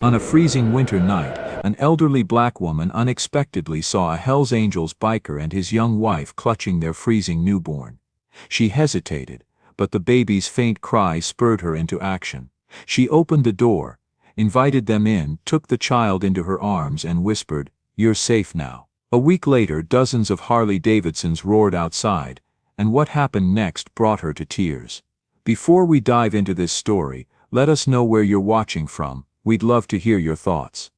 On a freezing winter night, an elderly black woman unexpectedly saw a Hells Angels biker and his young wife clutching their freezing newborn. She hesitated, but the baby's faint cry spurred her into action. She opened the door, invited them in, took the child into her arms and whispered, "You're safe now." A week later, dozens of Harley-Davidsons roared outside, and what happened next brought her to tears. Before we dive into this story, let us know where you're watching from. We'd love to hear your thoughts.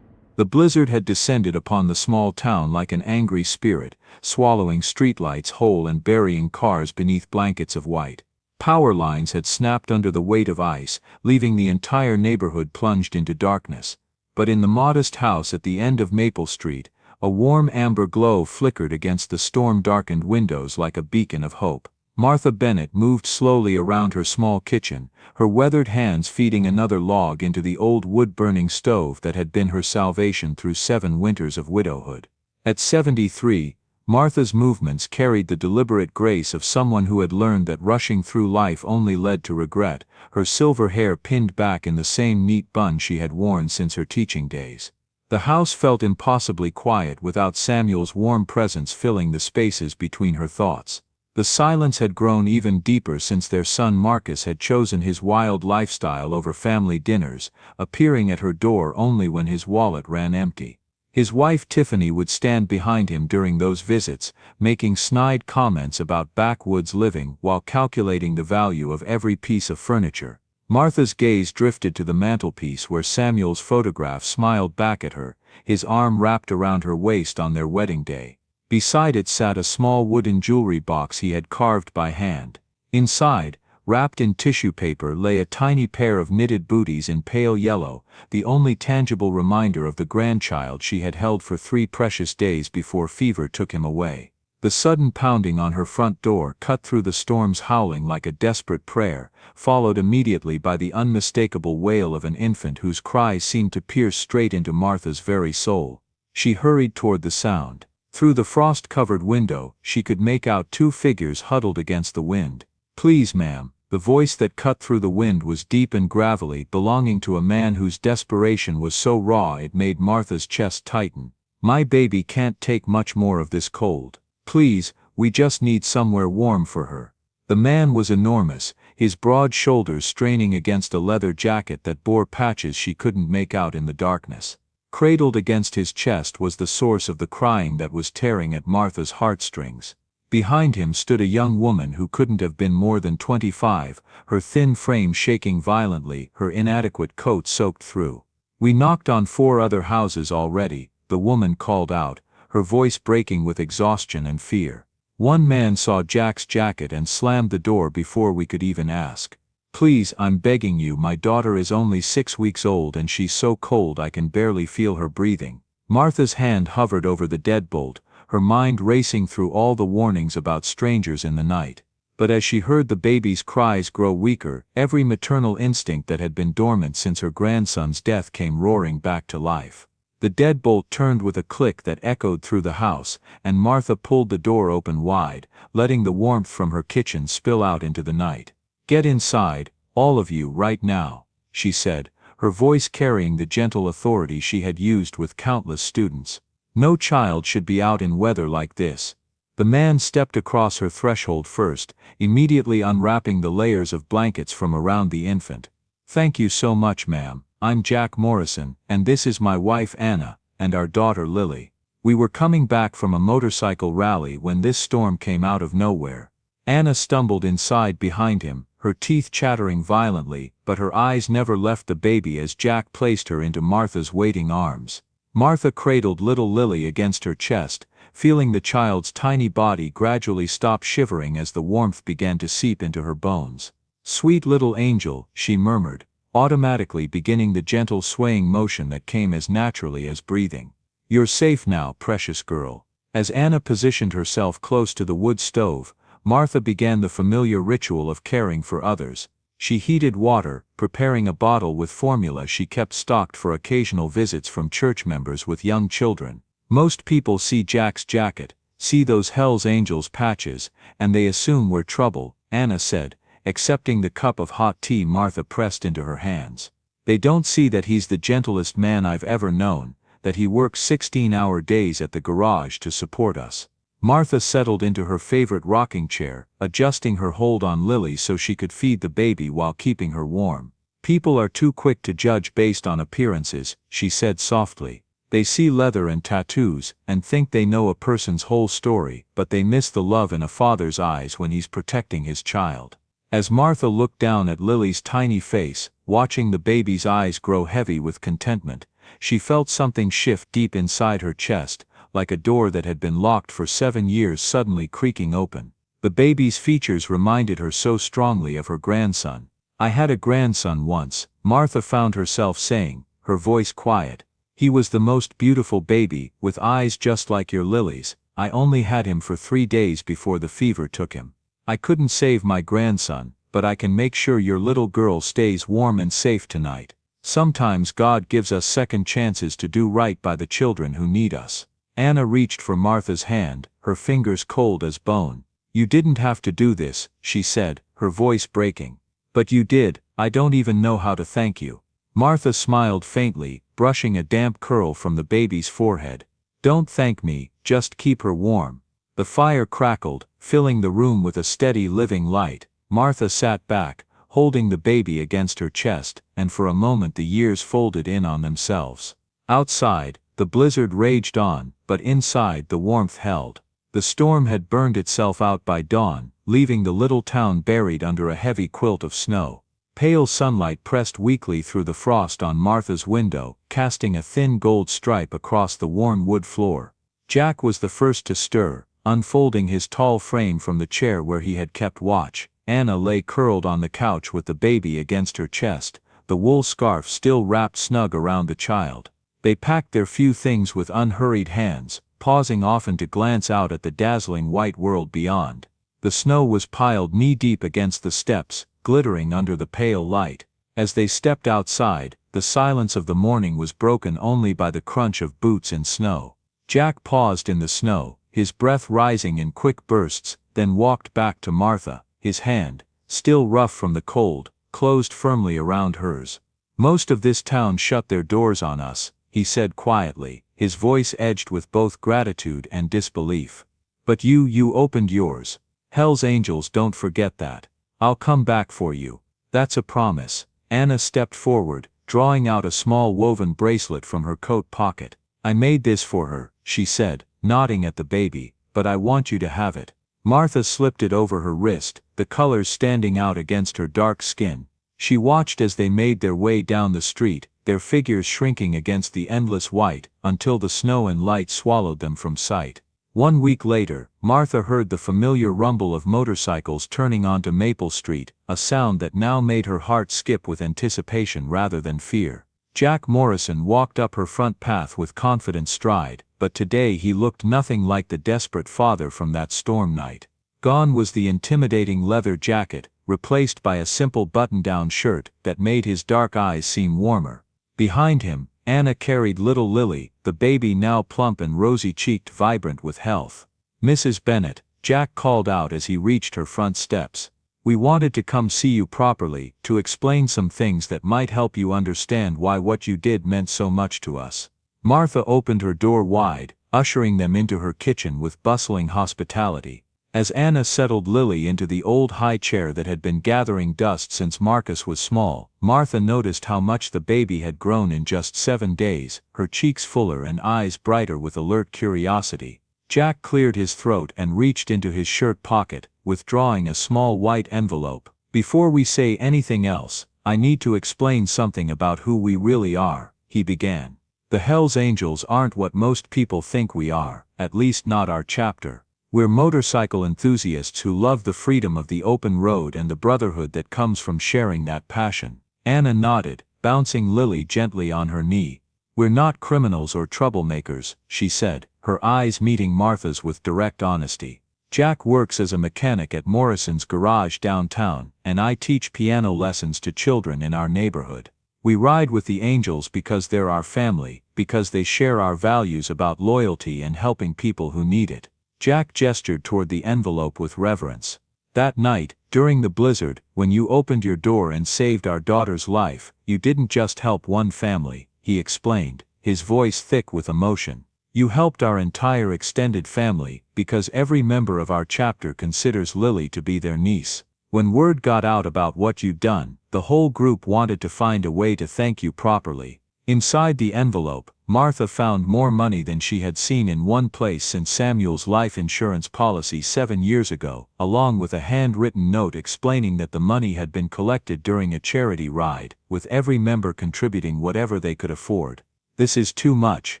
The blizzard had descended upon the small town like an angry spirit, swallowing streetlights whole and burying cars beneath blankets of white. Power lines had snapped under the weight of ice, leaving the entire neighborhood plunged into darkness. But in the modest house at the end of Maple Street, a warm amber glow flickered against the storm-darkened windows like a beacon of hope. Martha Bennett moved slowly around her small kitchen, her weathered hands feeding another log into the old wood-burning stove that had been her salvation through 7 winters of widowhood. At 73, Martha's movements carried the deliberate grace of someone who had learned that rushing through life only led to regret, her silver hair pinned back in the same neat bun she had worn since her teaching days. The house felt impossibly quiet without Samuel's warm presence filling the spaces between her thoughts. The silence had grown even deeper since their son Marcus had chosen his wild lifestyle over family dinners, appearing at her door only when his wallet ran empty. His wife Tiffany would stand behind him during those visits, making snide comments about backwoods living while calculating the value of every piece of furniture. Martha's gaze drifted to the mantelpiece where Samuel's photograph smiled back at her, his arm wrapped around her waist on their wedding day. Beside it sat a small wooden jewelry box he had carved by hand. Inside, wrapped in tissue paper, lay a tiny pair of knitted booties in pale yellow, the only tangible reminder of the grandchild she had held for 3 precious days before fever took him away. The sudden pounding on her front door cut through the storm's howling like a desperate prayer, followed immediately by the unmistakable wail of an infant whose cries seemed to pierce straight into Martha's very soul. She hurried toward the sound. Through the frost-covered window, she could make out 2 figures huddled against the wind. "Please, ma'am." The voice that cut through the wind was deep and gravelly, belonging to a man whose desperation was so raw it made Martha's chest tighten. "My baby can't take much more of this cold. Please, we just need somewhere warm for her." The man was enormous, his broad shoulders straining against a leather jacket that bore patches she couldn't make out in the darkness. Cradled against his chest was the source of the crying that was tearing at Martha's heartstrings. Behind him stood a young woman who couldn't have been more than 25, her thin frame shaking violently, her inadequate coat soaked through. "We knocked on 4 other houses already," the woman called out, her voice breaking with exhaustion and fear. "One man saw Jack's jacket and slammed the door before we could even ask. Please, I'm begging you, my daughter is only 6 weeks old and she's so cold I can barely feel her breathing." Martha's hand hovered over the deadbolt, her mind racing through all the warnings about strangers in the night. But as she heard the baby's cries grow weaker, every maternal instinct that had been dormant since her grandson's death came roaring back to life. The deadbolt turned with a click that echoed through the house, and Martha pulled the door open wide, letting the warmth from her kitchen spill out into the night. "Get inside, all of you, right now," she said, her voice carrying the gentle authority she had used with countless students. "No child should be out in weather like this." The man stepped across her threshold first, immediately unwrapping the layers of blankets from around the infant. "Thank you so much, ma'am. I'm Jack Morrison, and this is my wife Anna, and our daughter Lily. We were coming back from a motorcycle rally when this storm came out of nowhere." Anna stumbled inside behind him, her teeth chattering violently, but her eyes never left the baby as Jack placed her into Martha's waiting arms. Martha cradled little Lily against her chest, feeling the child's tiny body gradually stop shivering as the warmth began to seep into her bones. "Sweet little angel," she murmured, automatically beginning the gentle swaying motion that came as naturally as breathing. "You're safe now, precious girl." As Anna positioned herself close to the wood stove, Martha began the familiar ritual of caring for others. She heated water, preparing a bottle with formula she kept stocked for occasional visits from church members with young children. "Most people see Jack's jacket, see those Hells Angels patches, and they assume we're trouble," Anna said, accepting the cup of hot tea Martha pressed into her hands. They don't see that he's the gentlest man I've ever known, that he works 16-hour days at the garage to support us." Martha settled into her favorite rocking chair, adjusting her hold on Lily so she could feed the baby while keeping her warm. "People are too quick to judge based on appearances," she said softly. "They see leather and tattoos, and think they know a person's whole story, but they miss the love in a father's eyes when he's protecting his child." As Martha looked down at Lily's tiny face, watching the baby's eyes grow heavy with contentment, she felt something shift deep inside her chest, like a door that had been locked for 7 years suddenly creaking open. The baby's features reminded her so strongly of her grandson. "I had a grandson once," Martha found herself saying, her voice quiet. "He was the most beautiful baby, with eyes just like your Lily's. I only had him for 3 days before the fever took him. I couldn't save my grandson, but I can make sure your little girl stays warm and safe tonight." Sometimes God gives us second chances to do right by the children who need us. Anna reached for Martha's hand, her fingers cold as bone. "You didn't have to do this," she said, her voice breaking. "But you did. I don't even know how to thank you." Martha smiled faintly, brushing a damp curl from the baby's forehead. "Don't thank me, just keep her warm." The fire crackled, filling the room with a steady living light. Martha sat back, holding the baby against her chest, and for a moment the years folded in on themselves. Outside, the blizzard raged on, but inside the warmth held. The storm had burned itself out by dawn, leaving the little town buried under a heavy quilt of snow. Pale sunlight pressed weakly through the frost on Martha's window, casting a thin gold stripe across the worn wood floor. Jack was the first to stir, unfolding his tall frame from the chair where he had kept watch. Anna lay curled on the couch with the baby against her chest, the wool scarf still wrapped snug around the child. They packed their few things with unhurried hands, pausing often to glance out at the dazzling white world beyond. The snow was piled knee-deep against the steps, glittering under the pale light. As they stepped outside, the silence of the morning was broken only by the crunch of boots in snow. Jack paused in the snow, his breath rising in quick bursts, then walked back to Martha, his hand, still rough from the cold, closed firmly around hers. "Most of this town shut their doors on us," he said quietly, his voice edged with both gratitude and disbelief. "But you opened yours. Hell's angels don't forget that. I'll come back for you. That's a promise." Anna stepped forward, drawing out a small woven bracelet from her coat pocket. "I made this for her," she said, nodding at the baby, "but I want you to have it." Martha slipped it over her wrist, the colors standing out against her dark skin. She watched as they made their way down the street, their figures shrinking against the endless white, until the snow and light swallowed them from sight. 1 week later, Martha heard the familiar rumble of motorcycles turning onto Maple Street, a sound that now made her heart skip with anticipation rather than fear. Jack Morrison walked up her front path with confident stride, but today he looked nothing like the desperate father from that storm night. Gone was the intimidating leather jacket, replaced by a simple button-down shirt that made his dark eyes seem warmer. Behind him, Anna carried little Lily, the baby now plump and rosy-cheeked, vibrant with health. "Mrs. Bennet," Jack called out as he reached her front steps. "We wanted to come see you properly, to explain some things that might help you understand why what you did meant so much to us." Martha opened her door wide, ushering them into her kitchen with bustling hospitality. As Anna settled Lily into the old high chair that had been gathering dust since Marcus was small, Martha noticed how much the baby had grown in just 7 days, her cheeks fuller and eyes brighter with alert curiosity. Jack cleared his throat and reached into his shirt pocket, withdrawing a small white envelope. "Before we say anything else, I need to explain something about who we really are," he began. "The Hells Angels aren't what most people think we are, at least not our chapter. We're motorcycle enthusiasts who love the freedom of the open road and the brotherhood that comes from sharing that passion." Anna nodded, bouncing Lily gently on her knee. "We're not criminals or troublemakers," she said, her eyes meeting Martha's with direct honesty. "Jack works as a mechanic at Morrison's garage downtown, and I teach piano lessons to children in our neighborhood. We ride with the Angels because they're our family, because they share our values about loyalty and helping people who need it." Jack gestured toward the envelope with reverence. That night, during the blizzard, when you opened your door and saved our daughter's life, you didn't just help one family," he explained, his voice thick with emotion. "You helped our entire extended family, because every member of our chapter considers Lily to be their niece. When word got out about what you'd done, the whole group wanted to find a way to thank you properly." Inside the envelope, Martha found more money than she had seen in one place since Samuel's life insurance policy 7 years ago, along with a handwritten note explaining that the money had been collected during a charity ride, with every member contributing whatever they could afford. "This is too much,"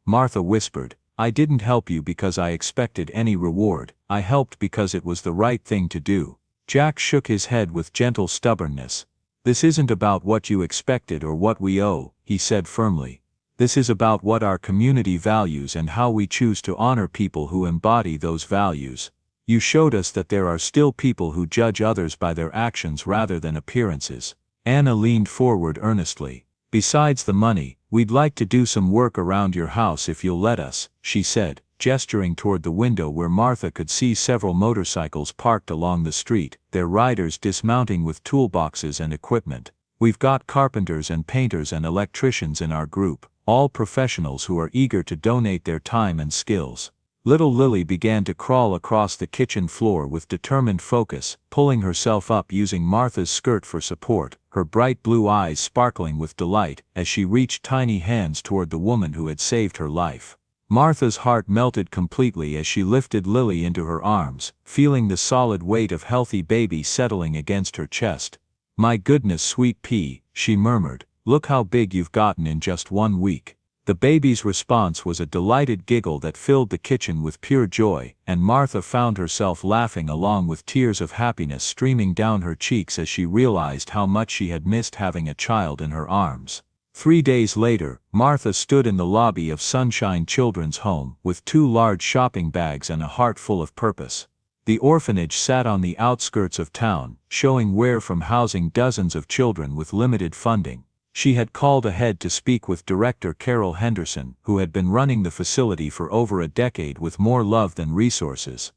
Martha whispered. "I didn't help you because I expected any reward, I helped because it was the right thing to do." Jack shook his head with gentle stubbornness. "This isn't about what you expected or what we owe," he said firmly. "This is about what our community values and how we choose to honor people who embody those values. You showed us that there are still people who judge others by their actions rather than appearances." Anna leaned forward earnestly. "Besides the money, we'd like to do some work around your house if you'll let us," she said, gesturing toward the window where Martha could see several motorcycles parked along the street, their riders dismounting with toolboxes and equipment. "We've got carpenters and painters and electricians in our group, all professionals who are eager to donate their time and skills." Little Lily began to crawl across the kitchen floor with determined focus, pulling herself up using Martha's skirt for support, her bright blue eyes sparkling with delight as she reached tiny hands toward the woman who had saved her life. Martha's heart melted completely as she lifted Lily into her arms, feeling the solid weight of healthy baby settling against her chest. "My goodness, sweet pea," she murmured, "look how big you've gotten in just 1 week." The baby's response was a delighted giggle that filled the kitchen with pure joy, and Martha found herself laughing along with tears of happiness streaming down her cheeks as she realized how much she had missed having a child in her arms. 3 days later, Martha stood in the lobby of Sunshine Children's Home with 2 large shopping bags and a heart full of purpose. The orphanage sat on the outskirts of town, showing where from housing dozens of children with limited funding. She had called ahead to speak with Director Carol Henderson, who had been running the facility for over a decade with more love than resources.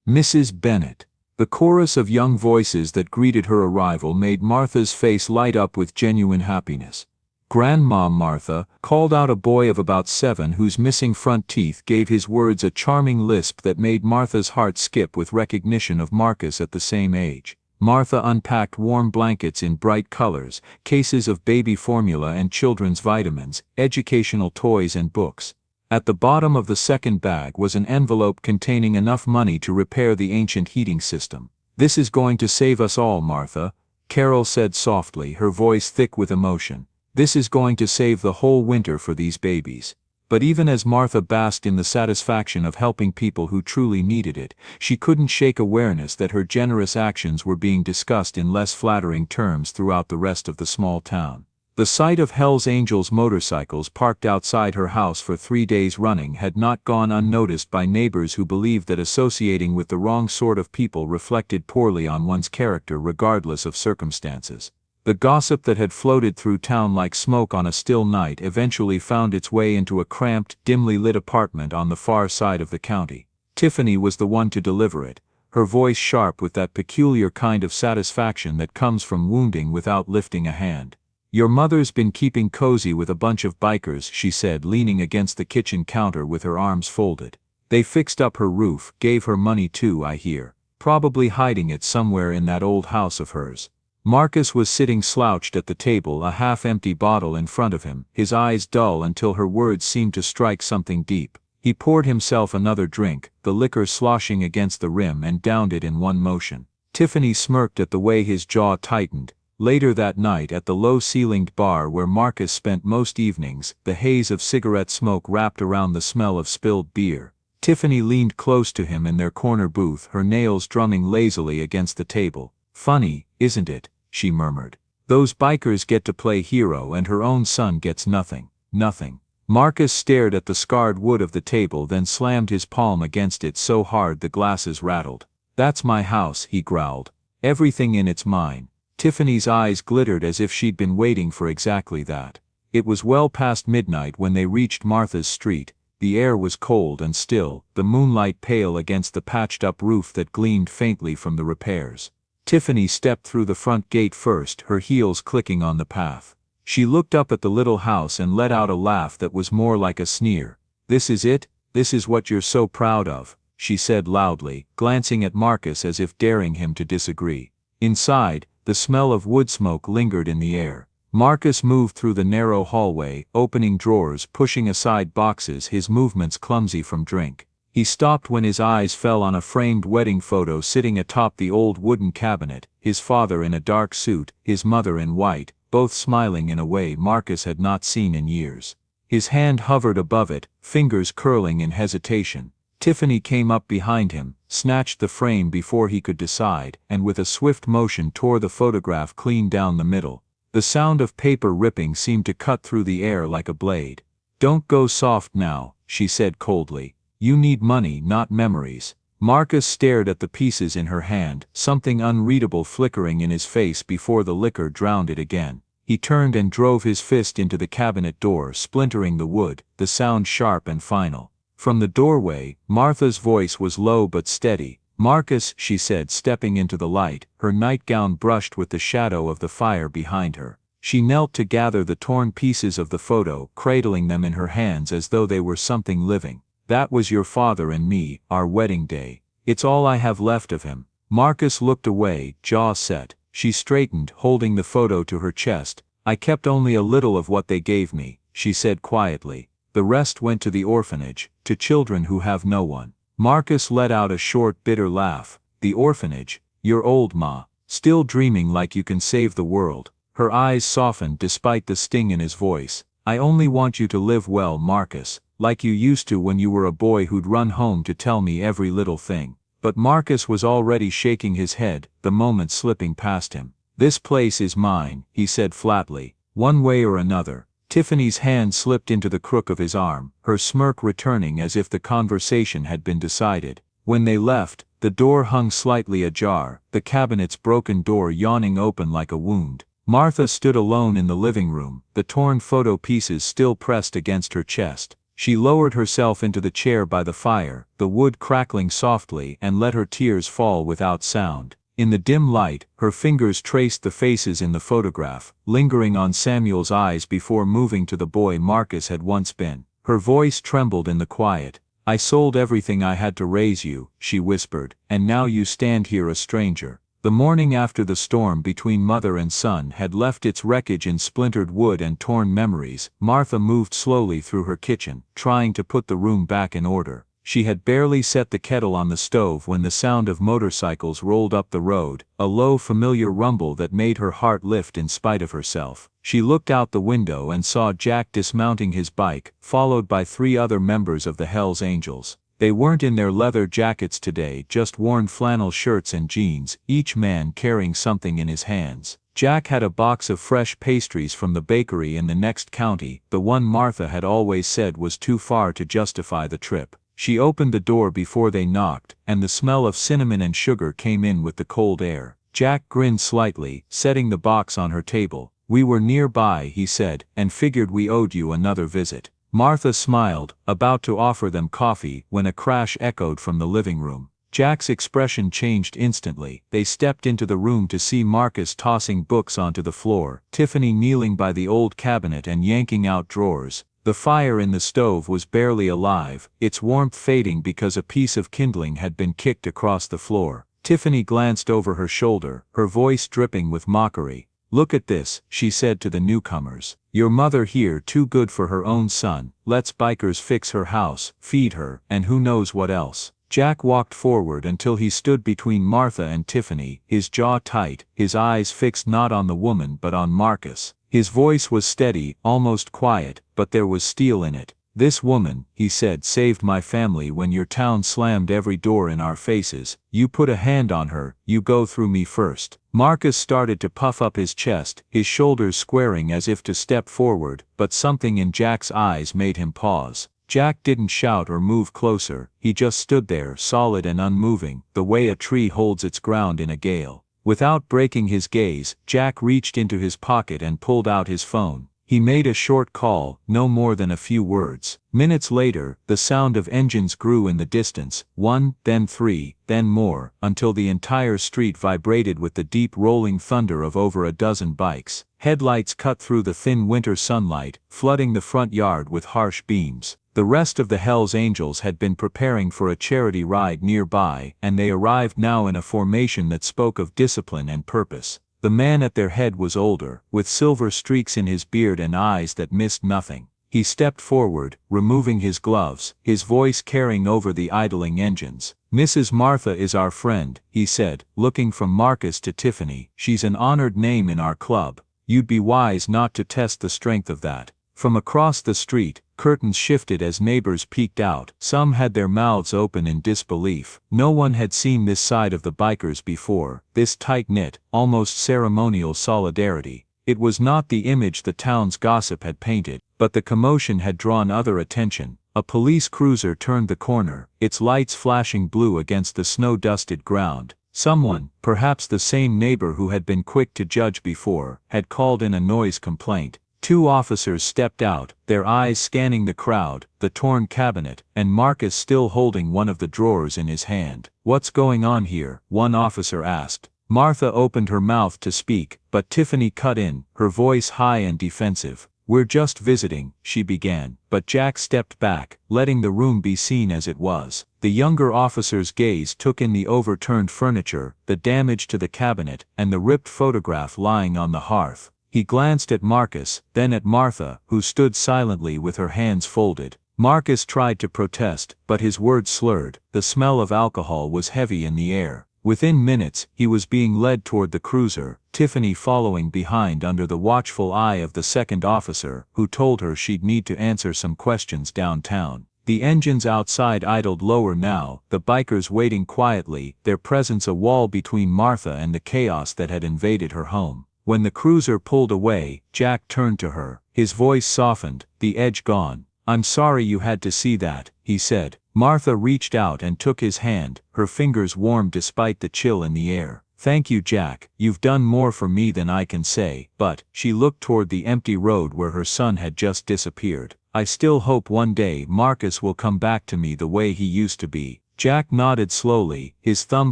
"Mrs. Bennett." The chorus of young voices that greeted her arrival made Martha's face light up with genuine happiness. "Grandma Martha," called out a boy of about 7 whose missing front teeth gave his words a charming lisp that made Martha's heart skip with recognition of Marcus at the same age. Martha unpacked warm blankets in bright colors, cases of baby formula and children's vitamins, educational toys and books. At the bottom of the second bag was an envelope containing enough money to repair the ancient heating system. "This is going to save us all, Martha," Carol said softly, her voice thick with emotion. "This is going to save the whole winter for these babies." But even as Martha basked in the satisfaction of helping people who truly needed it, she couldn't shake awareness that her generous actions were being discussed in less flattering terms throughout the rest of the small town. The sight of Hell's Angels motorcycles parked outside her house for 3 days running had not gone unnoticed by neighbors who believed that associating with the wrong sort of people reflected poorly on one's character regardless of circumstances. The gossip that had floated through town like smoke on a still night eventually found its way into a cramped, dimly lit apartment on the far side of the county. Tiffany was the one to deliver it, her voice sharp with that peculiar kind of satisfaction that comes from wounding without lifting a hand. "Your mother's been keeping cozy with a bunch of bikers," she said, leaning against the kitchen counter with her arms folded. "They fixed up her roof, gave her money too, I hear. Probably hiding it somewhere in that old house of hers." Marcus was sitting slouched at the table, a half-empty bottle in front of him, his eyes dull until her words seemed to strike something deep. He poured himself another drink, the liquor sloshing against the rim, and downed it in one motion. Tiffany smirked at the way his jaw tightened. Later that night at the low-ceilinged bar where Marcus spent most evenings, the haze of cigarette smoke wrapped around the smell of spilled beer. Tiffany leaned close to him in their corner booth, her nails drumming lazily against the table. "Funny, isn't it?" she murmured. "Those bikers get to play hero and her own son gets nothing. Nothing." Marcus stared at the scarred wood of the table, then slammed his palm against it so hard the glasses rattled. "That's my house," he growled. "Everything in it's mine." Tiffany's eyes glittered as if she'd been waiting for exactly that. It was well past midnight when they reached Martha's street. The air was cold and still, the moonlight pale against the patched-up roof that gleamed faintly from the repairs. Tiffany stepped through the front gate first, her heels clicking on the path. She looked up at the little house and let out a laugh that was more like a sneer. "This is it? This is what you're so proud of," she said loudly, glancing at Marcus as if daring him to disagree. Inside, the smell of wood smoke lingered in the air. Marcus moved through the narrow hallway, opening drawers, pushing aside boxes, his movements clumsy from drink. He stopped when his eyes fell on a framed wedding photo sitting atop the old wooden cabinet, his father in a dark suit, his mother in white, both smiling in a way Marcus had not seen in years. His hand hovered above it, fingers curling in hesitation. Tiffany came up behind him, snatched the frame before he could decide, and with a swift motion tore the photograph clean down the middle. The sound of paper ripping seemed to cut through the air like a blade. "Don't go soft now," she said coldly. "You need money, not memories." Marcus stared at the pieces in her hand, something unreadable flickering in his face before the liquor drowned it again. He turned and drove his fist into the cabinet door, splintering the wood, the sound sharp and final. From the doorway, Martha's voice was low but steady. "Marcus," she said, stepping into the light, her nightgown brushed with the shadow of the fire behind her. She knelt to gather the torn pieces of the photo, cradling them in her hands as though they were something living. "That was your father and me, our wedding day. It's all I have left of him." Marcus looked away, jaw set. She straightened, holding the photo to her chest. "I kept only a little of what they gave me," she said quietly. "The rest went to the orphanage, to children who have no one." Marcus let out a short, bitter laugh. "The orphanage? You're old, Ma. Still dreaming like you can save the world." Her eyes softened despite the sting in his voice. "I only want you to live well, Marcus, like you used to when you were a boy who'd run home to tell me every little thing." But Marcus was already shaking his head, the moment slipping past him. "This place is mine," he said flatly. "One way or another." Tiffany's hand slipped into the crook of his arm, her smirk returning as if the conversation had been decided. When they left, the door hung slightly ajar, the cabinet's broken door yawning open like a wound. Martha stood alone in the living room, the torn photo pieces still pressed against her chest. She lowered herself into the chair by the fire, the wood crackling softly, and let her tears fall without sound. In the dim light, her fingers traced the faces in the photograph, lingering on Samuel's eyes before moving to the boy Marcus had once been. Her voice trembled in the quiet. "I sold everything I had to raise you," she whispered, "and now you stand here a stranger." The morning after the storm between mother and son had left its wreckage in splintered wood and torn memories. Martha moved slowly through her kitchen, trying to put the room back in order. She had barely set the kettle on the stove when the sound of motorcycles rolled up the road, a low familiar rumble that made her heart lift in spite of herself. She looked out the window and saw Jack dismounting his bike, followed by 3 other members of the Hells Angels. They weren't in their leather jackets today, just worn flannel shirts and jeans, each man carrying something in his hands. Jack had a box of fresh pastries from the bakery in the next county, the one Martha had always said was too far to justify the trip. She opened the door before they knocked, and the smell of cinnamon and sugar came in with the cold air. Jack grinned slightly, setting the box on her table. "We were nearby," he said, "and figured we owed you another visit." Martha smiled, about to offer them coffee, when a crash echoed from the living room. Jack's expression changed instantly. They stepped into the room to see Marcus tossing books onto the floor, Tiffany kneeling by the old cabinet and yanking out drawers. The fire in the stove was barely alive, its warmth fading because a piece of kindling had been kicked across the floor. Tiffany glanced over her shoulder, her voice dripping with mockery. "Look at this," she said to the newcomers. "Your mother here too good for her own son, lets bikers fix her house, feed her, and who knows what else." Jack walked forward until he stood between Martha and Tiffany, his jaw tight, his eyes fixed not on the woman but on Marcus. His voice was steady, almost quiet, but there was steel in it. "This woman," he said, "saved my family when your town slammed every door in our faces. You put a hand on her, you go through me first." Marcus started to puff up his chest, his shoulders squaring as if to step forward, but something in Jack's eyes made him pause. Jack didn't shout or move closer, he just stood there, solid and unmoving, the way a tree holds its ground in a gale. Without breaking his gaze, Jack reached into his pocket and pulled out his phone. He made a short call, no more than a few words. Minutes later, the sound of engines grew in the distance, one, then three, then more, until the entire street vibrated with the deep rolling thunder of over a dozen bikes. Headlights cut through the thin winter sunlight, flooding the front yard with harsh beams. The rest of the Hells Angels had been preparing for a charity ride nearby, and they arrived now in a formation that spoke of discipline and purpose. The man at their head was older, with silver streaks in his beard and eyes that missed nothing. He stepped forward, removing his gloves, his voice carrying over the idling engines. "Mrs. Martha is our friend," he said, looking from Marcus to Tiffany. "She's an honored name in our club. You'd be wise not to test the strength of that." From across the street, curtains shifted as neighbors peeked out. Some had their mouths open in disbelief. No one had seen this side of the bikers before, this tight-knit, almost ceremonial solidarity. It was not the image the town's gossip had painted, but the commotion had drawn other attention. A police cruiser turned the corner, its lights flashing blue against the snow-dusted ground. Someone, perhaps the same neighbor who had been quick to judge before, had called in a noise complaint. Two officers stepped out, their eyes scanning the crowd, the torn cabinet, and Marcus still holding one of the drawers in his hand. "What's going on here?" one officer asked. Martha opened her mouth to speak, but Tiffany cut in, her voice high and defensive. "We're just visiting," she began, but Jack stepped back, letting the room be seen as it was. The younger officer's gaze took in the overturned furniture, the damage to the cabinet, and the ripped photograph lying on the hearth. He glanced at Marcus, then at Martha, who stood silently with her hands folded. Marcus tried to protest, but his words slurred. The smell of alcohol was heavy in the air. Within minutes, he was being led toward the cruiser, Tiffany following behind under the watchful eye of the second officer, who told her she'd need to answer some questions downtown. The engines outside idled lower now, the bikers waiting quietly, their presence a wall between Martha and the chaos that had invaded her home. When the cruiser pulled away, Jack turned to her. His voice softened, the edge gone. "I'm sorry you had to see that," he said. Martha reached out and took his hand, her fingers warm despite the chill in the air. "Thank you, Jack, you've done more for me than I can say," but, she looked toward the empty road where her son had just disappeared. "I still hope one day Marcus will come back to me the way he used to be." Jack nodded slowly, his thumb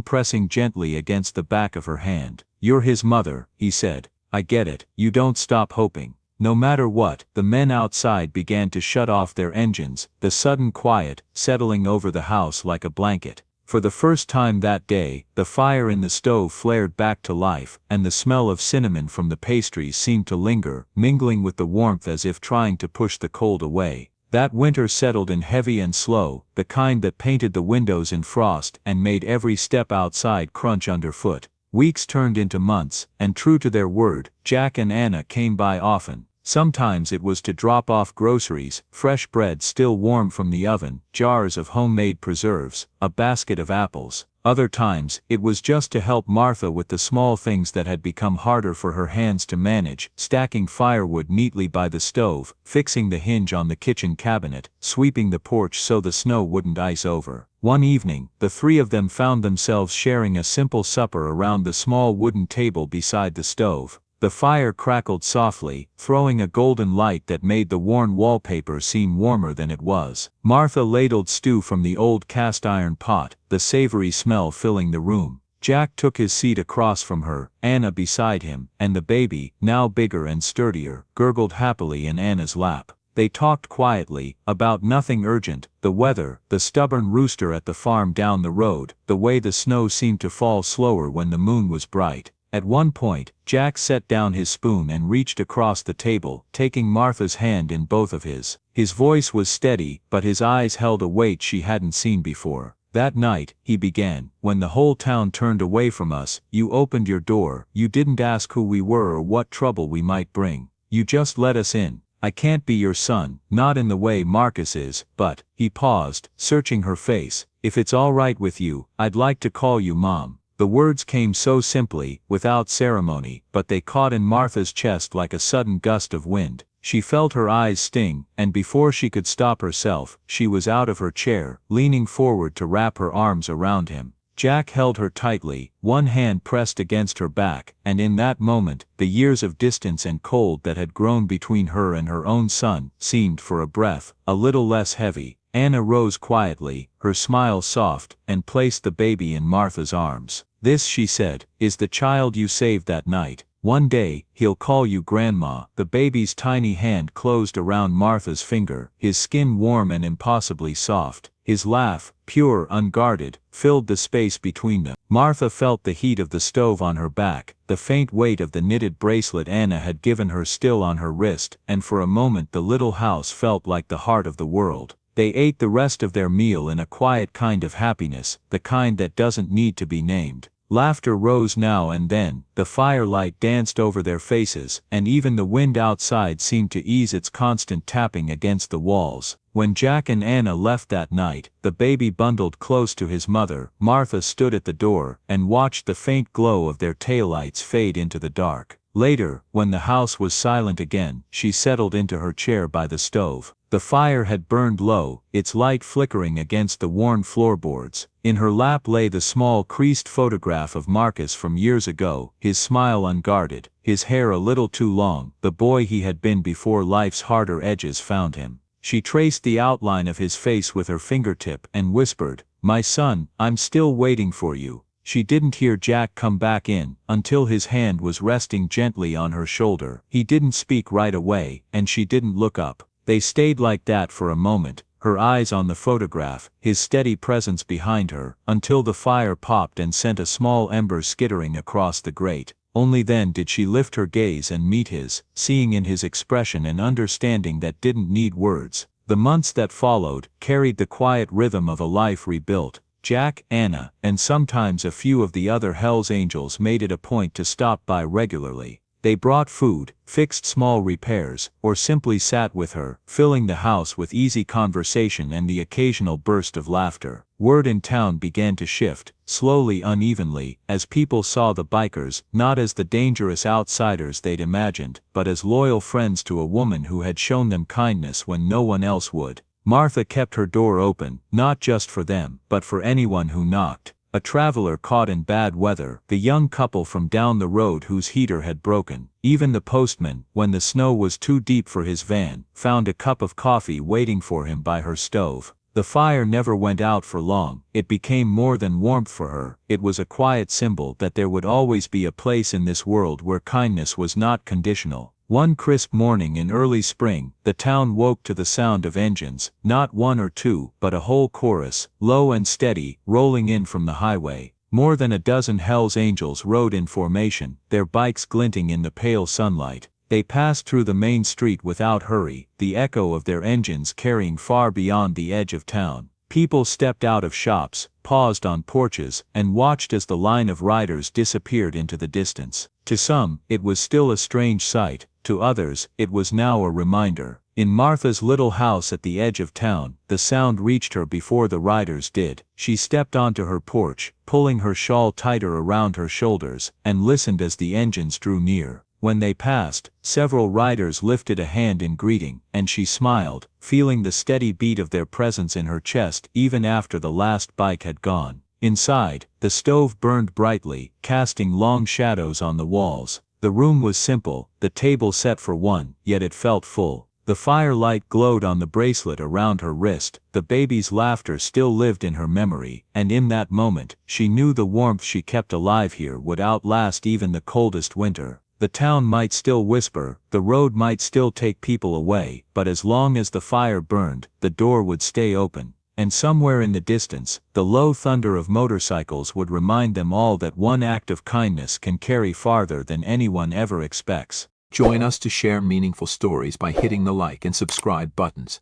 pressing gently against the back of her hand. "You're his mother," he said. "I get it, you don't stop hoping." No matter what, the men outside began to shut off their engines, the sudden quiet, settling over the house like a blanket. For the first time that day, the fire in the stove flared back to life, and the smell of cinnamon from the pastries seemed to linger, mingling with the warmth as if trying to push the cold away. That winter settled in heavy and slow, the kind that painted the windows in frost and made every step outside crunch underfoot. Weeks turned into months, and true to their word, Jack and Anna came by often. Sometimes it was to drop off groceries, fresh bread still warm from the oven, jars of homemade preserves, a basket of apples. Other times, it was just to help Martha with the small things that had become harder for her hands to manage, stacking firewood neatly by the stove, fixing the hinge on the kitchen cabinet, sweeping the porch so the snow wouldn't ice over. One evening, the three of them found themselves sharing a simple supper around the small wooden table beside the stove. The fire crackled softly, throwing a golden light that made the worn wallpaper seem warmer than it was. Martha ladled stew from the old cast-iron pot, the savory smell filling the room. Jack took his seat across from her, Anna beside him, and the baby, now bigger and sturdier, gurgled happily in Anna's lap. They talked quietly, about nothing urgent, the weather, the stubborn rooster at the farm down the road, the way the snow seemed to fall slower when the moon was bright. At one point, Jack set down his spoon and reached across the table, taking Martha's hand in both of his. His voice was steady, but his eyes held a weight she hadn't seen before. "That night," he began, "when the whole town turned away from us, you opened your door, you didn't ask who we were or what trouble we might bring. You just let us in. I can't be your son, not in the way Marcus is, but," he paused, searching her face, "if it's all right with you, I'd like to call you Mom." The words came so simply, without ceremony, but they caught in Martha's chest like a sudden gust of wind. She felt her eyes sting, and before she could stop herself, she was out of her chair, leaning forward to wrap her arms around him. Jack held her tightly, one hand pressed against her back, and in that moment, the years of distance and cold that had grown between her and her own son seemed for a breath a little less heavy. Anna rose quietly, her smile soft, and placed the baby in Martha's arms. "This," she said, "is the child you saved that night. One day, he'll call you Grandma." The baby's tiny hand closed around Martha's finger, his skin warm and impossibly soft. His laugh, pure, unguarded, filled the space between them. Martha felt the heat of the stove on her back, the faint weight of the knitted bracelet Anna had given her still on her wrist, and for a moment the little house felt like the heart of the world. They ate the rest of their meal in a quiet kind of happiness, the kind that doesn't need to be named. Laughter rose now and then, the firelight danced over their faces, and even the wind outside seemed to ease its constant tapping against the walls. When Jack and Anna left that night, the baby bundled close to his mother, Martha stood at the door and watched the faint glow of their taillights fade into the dark. Later, when the house was silent again, she settled into her chair by the stove. The fire had burned low, its light flickering against the worn floorboards. In her lap lay the small creased photograph of Marcus from years ago, his smile unguarded, his hair a little too long, the boy he had been before life's harder edges found him. She traced the outline of his face with her fingertip and whispered, "My son, I'm still waiting for you." She didn't hear Jack come back in, until his hand was resting gently on her shoulder. He didn't speak right away, and she didn't look up. They stayed like that for a moment, her eyes on the photograph, his steady presence behind her, until the fire popped and sent a small ember skittering across the grate. Only then did she lift her gaze and meet his, seeing in his expression an understanding that didn't need words. The months that followed carried the quiet rhythm of a life rebuilt. Jack, Anna, and sometimes a few of the other Hell's Angels made it a point to stop by regularly. They brought food, fixed small repairs, or simply sat with her, filling the house with easy conversation and the occasional burst of laughter. Word in town began to shift, slowly, unevenly, as people saw the bikers, not as the dangerous outsiders they'd imagined, but as loyal friends to a woman who had shown them kindness when no one else would. Martha kept her door open, not just for them, but for anyone who knocked. A traveler caught in bad weather, the young couple from down the road whose heater had broken. Even the postman, when the snow was too deep for his van, found a cup of coffee waiting for him by her stove. The fire never went out for long. It became more than warmth for her. It was a quiet symbol that there would always be a place in this world where kindness was not conditional. One crisp morning in early spring, the town woke to the sound of engines, not one or two, but a whole chorus, low and steady, rolling in from the highway. More than a dozen Hell's Angels rode in formation, their bikes glinting in the pale sunlight. They passed through the main street without hurry, the echo of their engines carrying far beyond the edge of town. People stepped out of shops, paused on porches, and watched as the line of riders disappeared into the distance. To some, it was still a strange sight. To others, it was now a reminder. In Martha's little house at the edge of town, the sound reached her before the riders did. She stepped onto her porch, pulling her shawl tighter around her shoulders, and listened as the engines drew near. When they passed, several riders lifted a hand in greeting, and she smiled, feeling the steady beat of their presence in her chest even after the last bike had gone. Inside, the stove burned brightly, casting long shadows on the walls. The room was simple, the table set for one, yet it felt full. The firelight glowed on the bracelet around her wrist, the baby's laughter still lived in her memory, and in that moment, she knew the warmth she kept alive here would outlast even the coldest winter. The town might still whisper, the road might still take people away, but as long as the fire burned, the door would stay open. And somewhere in the distance, the low thunder of motorcycles would remind them all that one act of kindness can carry farther than anyone ever expects. Join us to share meaningful stories by hitting the like and subscribe buttons.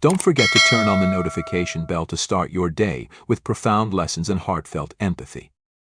Don't forget to turn on the notification bell to start your day with profound lessons and heartfelt empathy.